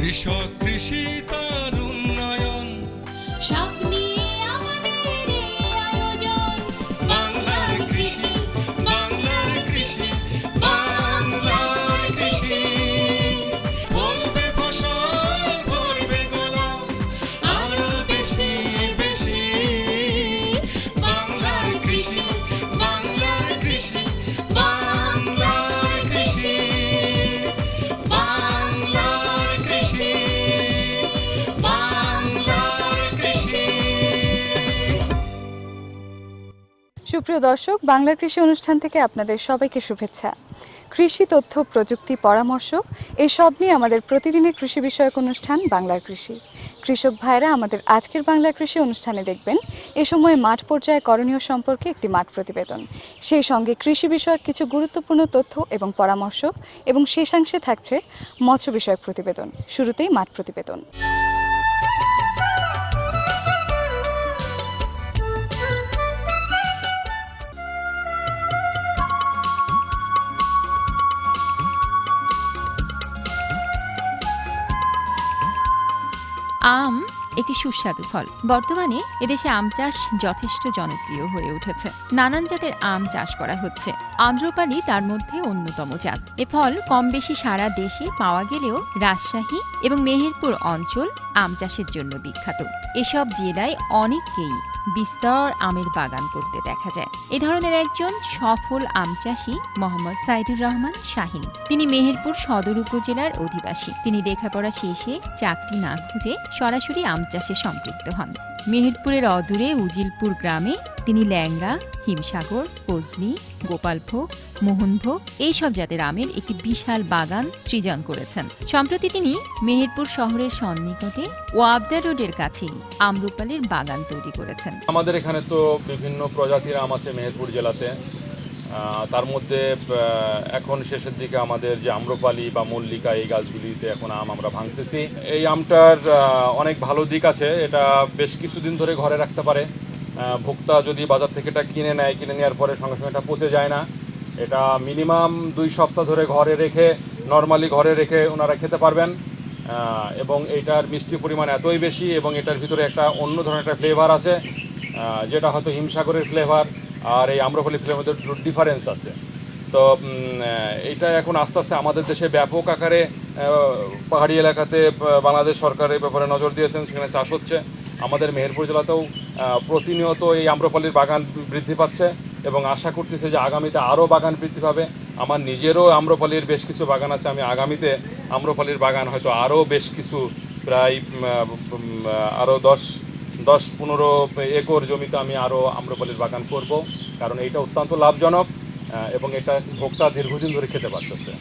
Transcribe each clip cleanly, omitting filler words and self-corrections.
কৃষক কৃষি তার উন্নয়ন সব নিয়ে আমাদের এই আয়োজন। বাংলার কৃষি, বাংলার কৃষি, বাংলার কৃষি। ফলবে ফসল, ভরবে গোলা, আরো বেশি বেশি। বাংলার কৃষি, বাংলার কৃষি, বাংলার কৃষি, বাংলার কৃষি, বাংলার কৃষি। সুপ্রিয় দর্শক, বাংলার কৃষি অনুষ্ঠান থেকে আপনাদের সবাইকে শুভেচ্ছা। কৃষি তথ্য, প্রযুক্তি, পরামর্শ এসব নিয়ে আমাদের প্রতিদিনের কৃষি বিষয়ক অনুষ্ঠান বাংলার কৃষি। কৃষক ভাইরা আমাদের আজকের বাংলার কৃষি অনুষ্ঠানে দেখবেন এ সময় মাঠ পর্যায়ে করণীয় সম্পর্কে একটি মাঠ প্রতিবেদন, সেই সঙ্গে কৃষি বিষয়ক কিছু গুরুত্বপূর্ণ তথ্য এবং পরামর্শ, এবং শেষাংশে থাকছে মৎস্য বিষয়ক প্রতিবেদন। শুরুতেই মাঠ প্রতিবেদন। আম একটি সুস্বাদু ফল। বর্তমানে এদেশে আম চাষ যথেষ্ট জনপ্রিয় হয়ে উঠেছে। নানান জাতের আম চাষ করা হচ্ছে। আম্রপালি তার মধ্যে অন্যতম জাত। এ ফল কম বেশি সারা দেশে পাওয়া গেলেও রাজশাহী এবং মেহেরপুর অঞ্চল আম চাষের জন্য বিখ্যাত। এসব জেলায় অনেককেই বিস্তর আমের বাগান করতে দেখা যায়। এ ধরনের একজন সফল আম চাষী মোহাম্মদ সাইদুর রহমান শাহিন। তিনি মেহেরপুর সদর উপজেলার অধিবাসী। তিনি লেখাপড়া শেষে চাকরি না খুঁজে সরাসরি আম চাষে সম্পৃক্ত হন। মেহেরপুরের অদূরে উজিলপুর গ্রামে তিনি ল্যাংড়া, হিমসাগর, ফজলি, গোপালভোগ, মোহনভোগ এইসব জাতের আমের একটি বিশাল বাগান সৃজন করেছেন। সম্প্রতি তিনি মেহেরপুর শহরের সন্নিকটে ওয়াবদা রোডের কাছেই আম্রপালির বাগান তৈরি করেছেন। আমাদের এখানে তো বিভিন্ন প্রজাতির আম আছে মেহেরপুর জেলাতে। তার মধ্যে এখন শেষের দিকে আমাদের যে আম্রপালি বা মল্লিকা, এই গাছগুলিতে এখন আম আমরা ভাঙতেছি। এই আমটার অনেক ভালো দিক আছে। এটা বেশ কিছুদিন ধরে ঘরে রাখতে পারে। ভোক্তা যদি বাজার থেকে এটা কিনে নেয়, কিনে নেওয়ার পরে সঙ্গে সঙ্গে এটা পচে যায় না। এটা মিনিমাম 2 সপ্তাহ ধরে নর্মালি ঘরে রেখে ওনারা খেতে পারবেন। এবং এইটার মিষ্টি পরিমাণ এতই বেশি, এবং এটার ভিতরে একটা অন্য ধরনের একটা ফ্লেভার আছে, যেটা হয়তো হিমসাগরের ফ্লেভার আর এই আম্রপালি ফ্লেভারের মধ্যে ডিফারেন্স আছে। তো এইটা এখন আস্তে আস্তে আমাদের দেশে ব্যাপক আকারে পাহাড়ি এলাকাতে বাংলাদেশ সরকার এই ব্যাপারে নজর দিয়েছেন, সেখানে চাষ হচ্ছে। আমাদের মেহেরপুর জেলাতেও প্রতিনিয়ত এই আম্রপালির বাগান বৃদ্ধি পাচ্ছে, এবং আশা করতেছে যে আগামীতে আরও বাগান বৃদ্ধি পাবে। আমার নিজেরও আম্রপালির বেশ কিছু বাগান আছে। আমি আগামীতে আম্রপালির বাগান হয়তো আরও বেশ কিছু, প্রায় আরও 10-15 একর জমিতে আমি আরও আম্রপালির বাগান করব, কারণ এটা অত্যন্ত লাভজনক এবং এটা ভোক্তা দীর্ঘদিন ধরে খেতে পারতেছে।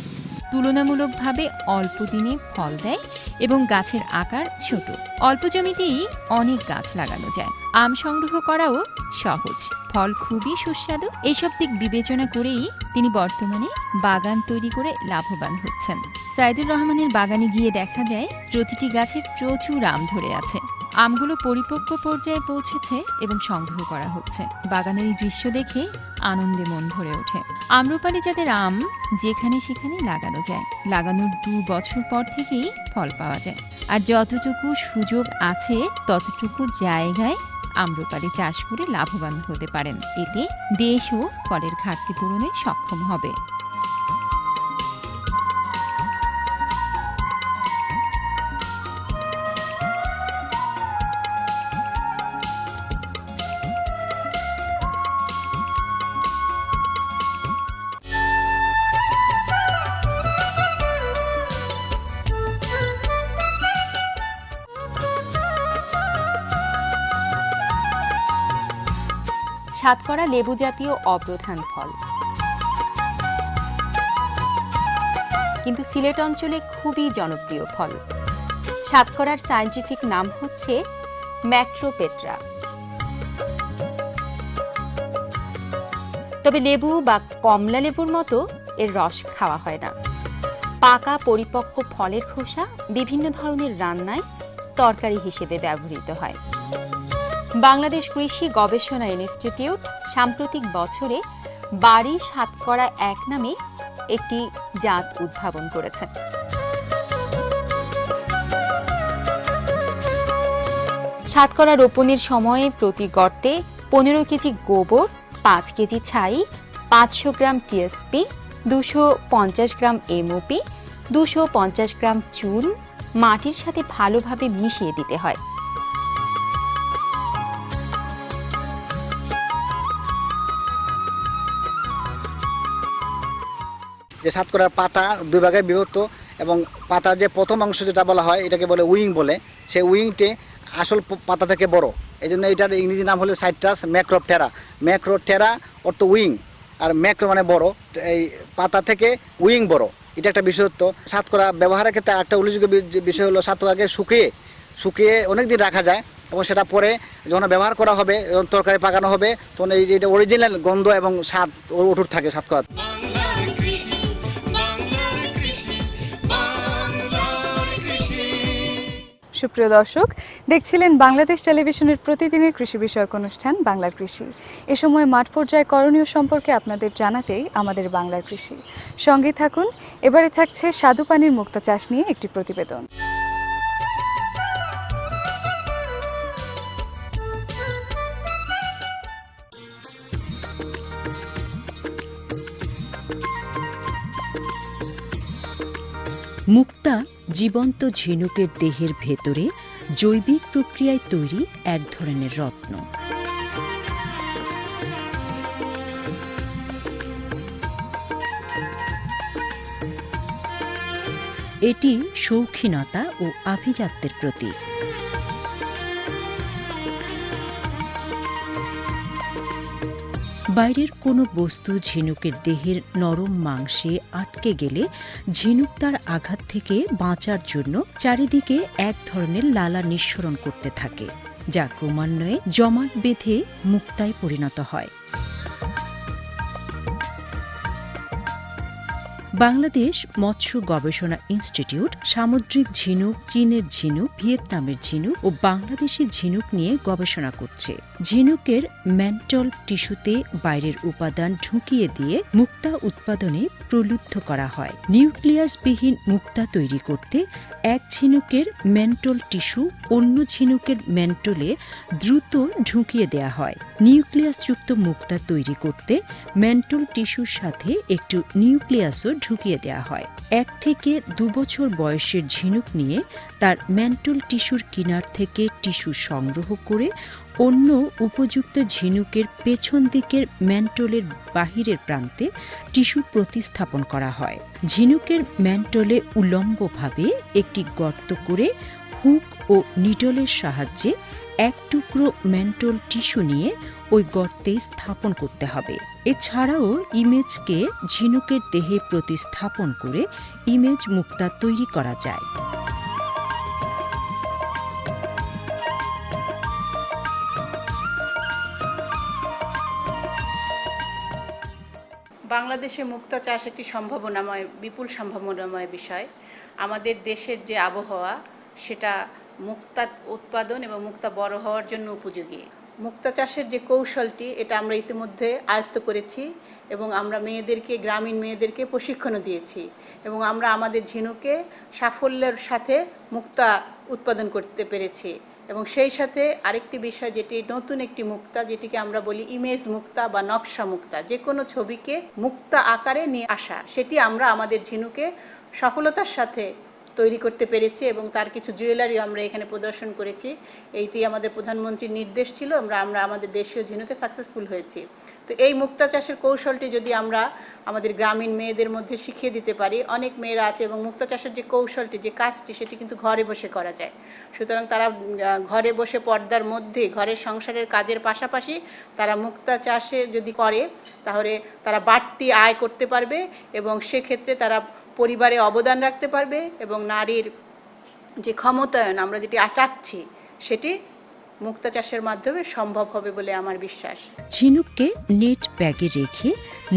তুলনামূলকভাবে অল্প দিনে ফল দেয় এবং গাছের আকার ছোট। অল্প জমিতেই অনেক গাছ লাগানো যায়। আম সংগ্রহ করাও সহজ, ফল খুবই সুস্বাদু। এইসব দিক বিবেচনা করেই তিনি বর্তমানে বাগান তৈরি করে লাভবান হচ্ছেন। সাইদুর রহমানের বাগানে গিয়ে দেখা যায় প্রতিটি গাছে প্রচুর আম ধরে আছে। আমগুলো পরিপক্ক পর্যায়ে পৌঁছেছে এবং সংগ্রহ করা হচ্ছে। বাগানের এই দৃশ্য দেখে আনন্দে মন ভরে ওঠে। আম্রপালি জাতের আম যেখানে সেখানে লাগানো যায়। লাগানোর 2 বছর পর থেকেই ফল পাওয়া যায়। আর যতটুকু সুযোগ আছে ততটুকু জায়গায় আম্রপালি চাষ করে লাভবান হতে পারেন। এতে দেশও ফলের ঘাটতি পূরণে সক্ষম হবে। সাতকরা লেবু জাতীয় অপ্রধান ফল, কিন্তু সিলেট অঞ্চলে খুবই জনপ্রিয় ফল। সাতকরার সায়েন্টিফিক নাম হচ্ছে ম্যাক্রোপেট্রা। তবে লেবু বা কমলা লেবুর মতো এর রস খাওয়া হয় না। পাকা পরিপক্ক ফলের খোসা বিভিন্ন ধরনের রান্নায় তরকারি হিসেবে ব্যবহৃত হয়। বাংলাদেশ কৃষি গবেষণা ইনস্টিটিউট সাম্প্রতিক বছরে বাড়ি সাতকরা 1 নামে একটি জাত উদ্ভাবন করেছে। সাতকরা রোপণের সময় প্রতি গর্তে 15 কেজি গোবর, 5 কেজি ছাই, 500 গ্রাম টিএসপি, 250 গ্রাম এমওপি, 250 গ্রাম চুন মাটির সাথে ভালোভাবে মিশিয়ে দিতে হয়। যে সাতকরার পাতা দুই ভাগে বিভক্ত এবং পাতার যে প্রথম অংশ যেটা বলা হয় এটাকে বলে উইং বলে, সেই উইংটি আসল পাতা থেকে বড়, এই জন্য এটার ইংরেজি নাম হলো সাইট্রাস ম্যাক্রোপটেরা। ম্যাক্রোটেরা অর্থ উইং, আর ম্যাক্রো মানে বড়, এই পাতা থেকে উইং বড়, এটা একটা বিশেষত্ব। সাতকরা ব্যবহারের ক্ষেত্রে একটা উল্লেখযোগ্য বিষয় হলো সাতকরাকে শুকিয়ে অনেক দিন রাখা যায় এবং সেটা পরে যখন ব্যবহার করা হবে, যখন তরকারি পাকানো হবে, তখন এই যে অরিজিনাল গন্ধ এবং স্বাদ অটুট থাকে সাতকরা। বাংলার কৃষি, বাংলার কৃষি, বাংলার কৃষি। সুপ্রিয় দর্শক, দেখছিলেন বাংলাদেশ টেলিভিশনের প্রতিদিনের কৃষি বিষয়ক অনুষ্ঠান বাংলার কৃষি। এ সময় মাঠ পর্যায়ে করণীয় সম্পর্কে আপনাদের জানাতেই আমাদের বাংলার কৃষি। সঙ্গে থাকুন। এবারে থাকছে স্বাদু পানির মুক্তা চাষ নিয়ে একটি প্রতিবেদন। মুক্তা জীবন্ত ঝিনুকের দেহের ভেতরে জৈবিক প্রক্রিয়ায় তৈরি এক ধরনের রত্ন। এটি শৌখিনতা ও আভিজাত্যের প্রতীক। বাইরের কোনো বস্তু ঝিনুকের দেহের নরম মাংসে আটকে গেলে ঝিনুক তার আঘাত থেকে বাঁচার জন্য চারিদিকে এক ধরনের লালা নিঃসরণ করতে থাকে, যা ক্রমান্বয়ে জমাট বেঁধে মুক্তায় পরিণত হয়। বাংলাদেশ মৎস্য গবেষণা ইনস্টিটিউট সামুদ্রিক ঝিনুক, চীনের ঝিনুক, ভিয়েতনামের ঝিনুক ও বাংলাদেশি ঝিনুক নিয়ে গবেষণা করছে। ঝিনুকের ম্যান্টল টিস্যুতে বাইরের উপাদান ঢুকিয়ে দিয়ে মুক্তা উৎপাদনে প্রলুব্ধ করা হয়। নিউক্লিয়াসবিহীন মুক্তা তৈরি করতে এক ঝিনুকের ম্যান্টল টিস্যু অন্য ঝিনুকের ম্যান্টলে দ্রুত ঢুকিয়ে দেয়া হয়। নিউক্লিয়াসযুক্ত মুক্তা তৈরি করতে ম্যান্টল টিস্যুর সাথে একটু নিউক্লিয়াসও ঢুকিয়ে দেওয়া হয়। 1 থেকে 2 বছর বয়সের ঝিনুক নিয়ে তার ম্যান্টল টিস্যুর কিনার থেকে টিস্যু সংগ্রহ করে অন্য উপযুক্ত ঝিনুকের পেছন দিকের ম্যান্টলের বাহিরের প্রান্তে টিস্যু প্রতিস্থাপন করা হয়। ঝিনুকের ম্যান্টলে উলম্বভাবে একটি গর্ত করে হুক ও নিডলের সাহায্যে এক টুকরো ম্যান্টল টিস্যু নিয়ে ওই গর্তে স্থাপন করতে হবে। এছাড়াও ইমেজকে ঝিনুকের দেহে প্রতিস্থাপন করে ইমেজ মুক্তা তৈরি করা যায়। বাংলাদেশে মুক্তা চাষ একটি বিপুল সম্ভাবনাময় বিষয়। আমাদের দেশের যে আবহাওয়া সেটা মুক্তা উৎপাদন এবং মুক্তা বড় হওয়ার জন্য উপযোগী। মুক্তা চাষের যে কৌশলটি এটা আমরা ইতিমধ্যে আয়ত্ত করেছি এবং আমরা গ্রামীণ মেয়েদেরকে প্রশিক্ষণও দিয়েছি এবং আমরা আমাদের ঝিনুকে সাফল্যের সাথে মুক্তা উৎপাদন করতে পেরেছি। এবং সেই সাথে আরেকটি বিষয়, যেটি নতুন একটি মুক্তা, যেটিকে আমরা বলি ইমেজ মুক্তা বা নকশা মুক্তা, যে কোনো ছবিকে মুক্তা আকারে নিয়ে আসা, সেটি আমরা আমাদের ঝিনুকে সফলতার সাথে তৈরি করতে পেরেছি এবং তার কিছু জুয়েলারিও আমরা এখানে প্রদর্শন করেছি। এইটি আমাদের প্রধানমন্ত্রীর নির্দেশ ছিল, আমরা আমাদের দেশীয় ঝিনুকে সাকসেসফুল হয়েছি। তো এই মুক্তা চাষের কৌশলটি যদি আমরা আমাদের গ্রামীণ মেয়েদের মধ্যে শিখিয়ে দিতে পারি, অনেক মেয়েরা আছে এবং মুক্তা চাষের যে কৌশলটি, যে কাজটি, সেটি কিন্তু ঘরে বসে করা যায়। সুতরাং তারা ঘরে বসে পর্দার মধ্যে ঘরের সংসারের কাজের পাশাপাশি তারা মুক্তা চাষে যদি করে তাহলে তারা বাড়তি আয় করতে পারবে এবং সেক্ষেত্রে তারা পরিবারে অবদান রাখতে পারবে এবং নারীর যে ক্ষমতায়ন আমরা যেটি চাচ্ছি সেটি মুক্তা চাষের মাধ্যমে সম্ভব হবে বলে আমার বিশ্বাস। ঝিনুককে নেট ব্যাগে রেখে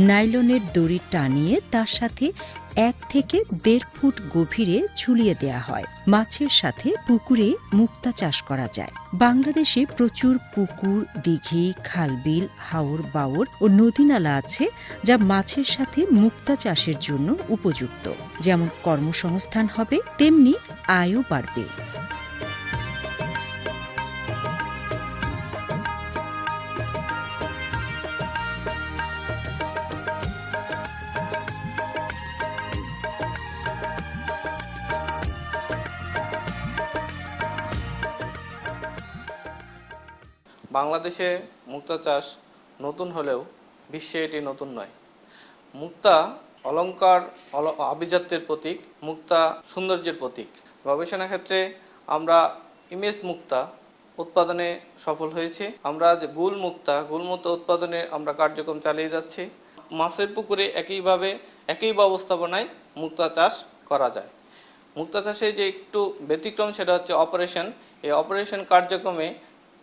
নাইলনের দড়ি টানিয়ে তার সাথে 1 থেকে 1.5 ফুট গভীরে ঝুলিয়ে দেয়া হয়। মাছের সাথে পুকুরে মুক্তা চাষ করা যায়। বাংলাদেশে প্রচুর পুকুর, দিঘি, খালবিল, হাওর বাওর ও নদীনালা আছে যা মাছের সাথে মুক্তা চাষের জন্য উপযুক্ত। যেমন কর্মসংস্থান হবে, তেমনি আয়ও বাড়বে। বাংলাদেশে মুক্তা চাষ নতুন হলেও বিশ্বে এটি নতুন নয়। মুক্তা অলংকার আভিজাত্যের প্রতীক, মুক্তা সৌন্দর্যের প্রতীক। গবেষণা ক্ষেত্রে আমরা ইমেজ মুক্তা উৎপাদনে সফল হয়েছি। আমরা যে গুল মুক্তা উৎপাদনে আমরা কার্যক্রম চালিয়ে যাচ্ছি। মাছের পুকুরে একই ব্যবস্থাপনায় মুক্তা চাষ করা যায়। মুক্তা চাষে যে একটু ব্যতিক্রম সেটা হচ্ছে অপারেশন। এই অপারেশন কার্যক্রমে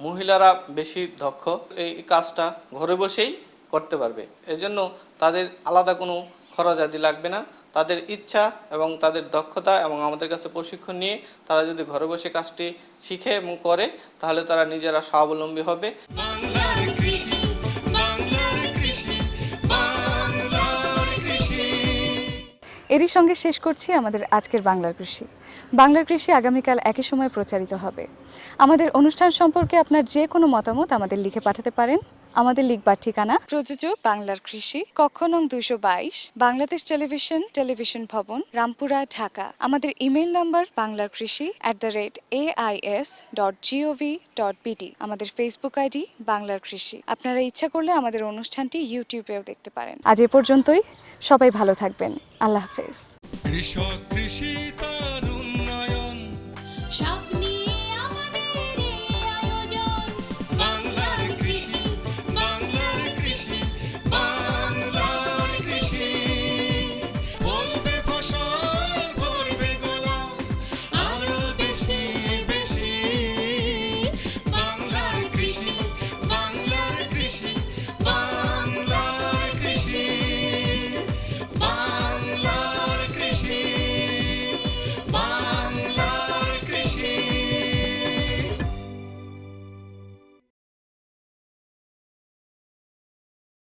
মহিলারা বেশি দক্ষ, এই কাজটা ঘরে বসেই করতে পারবে। এজন্য তাদের আলাদা কোনো খরচ আদি লাগবে না। তাদের ইচ্ছা এবং তাদের দক্ষতা এবং আমাদের কাছে প্রশিক্ষণ নিয়ে তারা যদি ঘরে বসে কাজটি শিখে এবং করে তাহলে তারা নিজেরা স্বাবলম্বী হবে। বাংলার কৃষি, বাংলার কৃষি, বাংলার কৃষি। এরই সঙ্গে শেষ করছি আমাদের আজকের বাংলার কৃষি। বাংলার কৃষি আগামীকাল একই সময় প্রচারিত হবে। আমাদের অনুষ্ঠান সম্পর্কে আপনার যে কোনো মতামত আমাদের লিখে পাঠাতে পারেন। আমাদের লিখবার ঠিকানা প্রযোজক বাংলার কৃষি, কক্ষ নং 222, বাংলাদেশ টেলিভিশন ভবন, রামপুরা, ঢাকা। আমাদের ইমেল নাম্বার banglarkrishi@ais.gov.bt। আমাদের ফেসবুক আইডি বাংলার কৃষি। আপনারা ইচ্ছা করলে আমাদের অনুষ্ঠানটি ইউটিউবেও দেখতে পারেন। আজ এ পর্যন্তই, সবাই ভালো থাকবেন। আল্লাহ হাফেজ। কৃষক কৃষি তার উন্নয়ন, স্বপ্ন